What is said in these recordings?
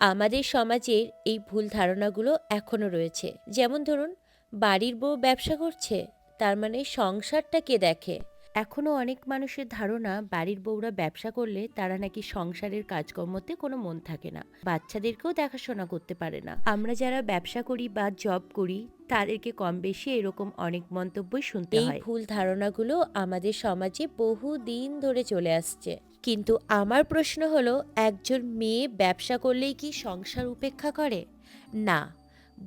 আমাদের সমাজের এই ভুল ধারণাগুলো এখনো রয়েছে। যেমন ধরুন, বাড়ির বউ ব্যবসা করছে, তার মানে সংসারটা কে দেখে? এখনো অনেক মানুষের ধারণা বাড়ির বউরা ব্যবসা করলে তারা নাকি সংসারের কাজকর্মতে কোনো মন থাকে না, বাচ্চাদেরকেও দেখাশোনা করতে পারে না। আমরা যারা ব্যবসা করি বা জব করি, তাদেরকে কম বেশি এরকম অনেক মন্তব্যই শুনতে হয়। এই ভুল ধারণাগুলো আমাদের সমাজে বহু দিন ধরে চলে আসছে। কিন্তু আমার প্রশ্ন হলো, একজন মেয়ে ব্যবসা করলেই কি সংসার উপেক্ষা করে? না,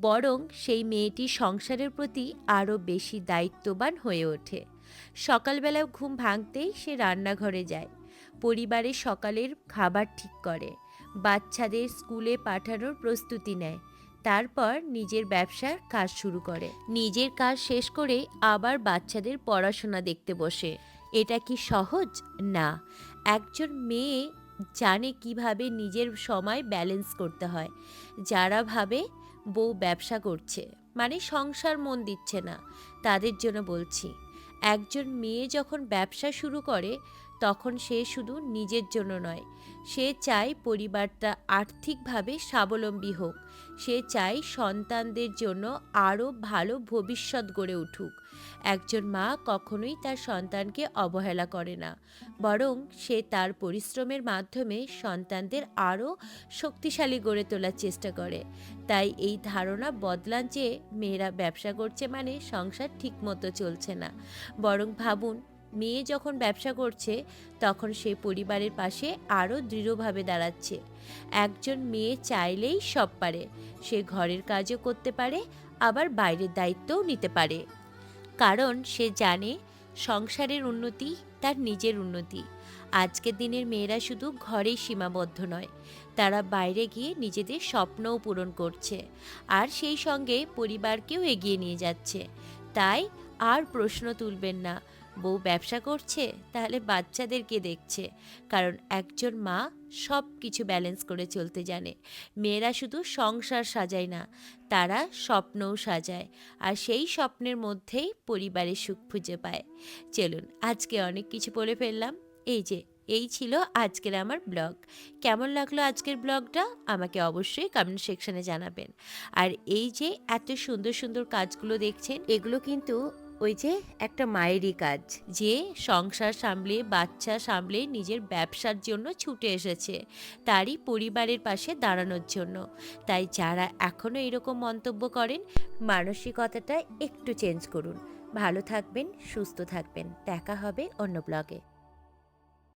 বরং সেই মেয়েটি সংসারের প্রতি আরও বেশি দায়িত্ববান হয়ে ওঠে। সকালবেলা ঘুম ভাঙতেই সে রান্নাঘরে যায়, পরিবারের সকালের খাবার ঠিক করে, বাচ্চাদের স্কুলে পাঠানোর প্রস্তুতি নেয়, তারপর নিজের ব্যবসার কাজ শুরু করে, নিজের কাজ শেষ করে আবার বাচ্চাদের পড়াশোনা দেখতে বসে। এটা কি সহজ? না। একজন মেয়ে জানে কিভাবে নিজের সময় ব্যালেন্স করতে হয়। যারা ভাবে বউ ব্যবসা করছে মানে সংসার মন দিচ্ছে না, তাদের জন্য বলছি, একজন মেয়ে যখন ব্যবসা শুরু করে তখন সে শুধু নিজের জন্য নয়, সে চায় পরিবারটা আর্থিকভাবে স্বাবলম্বী হোক, সে চায় সন্তানদের জন্য আরও ভালো ভবিষ্যৎ গড়ে উঠুক। একজন মা কখনোই তার সন্তানকে অবহেলা করে না, বরং সে তার পরিশ্রমের মাধ্যমে সন্তানদের আরও শক্তিশালী গড়ে তোলার চেষ্টা করে। তাই এই ধারণা বদলান যে মেয়েরা ব্যবসা করছে মানে সংসার ঠিকমতো চলছে না। বরং ভাবুন, মেয়ে যখন ব্যবসা করছে তখন সে পরিবারের পাশে আরও দৃঢ়ভাবে দাঁড়াচ্ছে। একজন মেয়ে চাইলেই সব পারে, সে ঘরের কাজও করতে পারে, আবার বাইরের দায়িত্বও নিতে পারে। কারণ সে জানে সংসারের উন্নতি তার নিজের উন্নতি। আজকের দিনের মেয়েরা শুধু ঘরেই সীমাবদ্ধ নয়, তারা বাইরে গিয়ে নিজেদের স্বপ্নও পূরণ করছে, আর সেই সঙ্গে পরিবারকেও এগিয়ে নিয়ে যাচ্ছে। তাই আর প্রশ্ন তুলবেন না, বউ ব্যবসা করছে তাহলে বাচ্চাদেরকে দেখছে। কারণ একজন মা সব কিছু ব্যালেন্স করে চলতে জানে। মেয়েরা শুধু সংসার সাজায় না, তারা স্বপ্নও সাজায়, আর সেই স্বপ্নের মধ্যেই পরিবারের সুখ খুঁজে পায়। চলুন, আজকে অনেক কিছু বলে ফেললাম। এই ছিল আজকের আমার ব্লগ। কেমন লাগলো আজকের ব্লগটা আমাকে অবশ্যই কমেন্ট সেকশনে জানাবেন। আর এই যে এত সুন্দর সুন্দর কাজগুলো দেখছেন, এগুলো কিন্তু ওই যে একটা মায়েরই কাজ, যে সংসার সামলে বাচ্চা সামলে নিজের ব্যবসার জন্য ছুটে এসেছে, তারই পরিবারের পাশে দাঁড়ানোর জন্য। তাই যারা এখনও এরকম মন্তব্য করেন, মানসিকতাটা একটু চেঞ্জ করুন। ভালো থাকবেন, সুস্থ থাকবেন। দেখা হবে অন্য ব্লগে।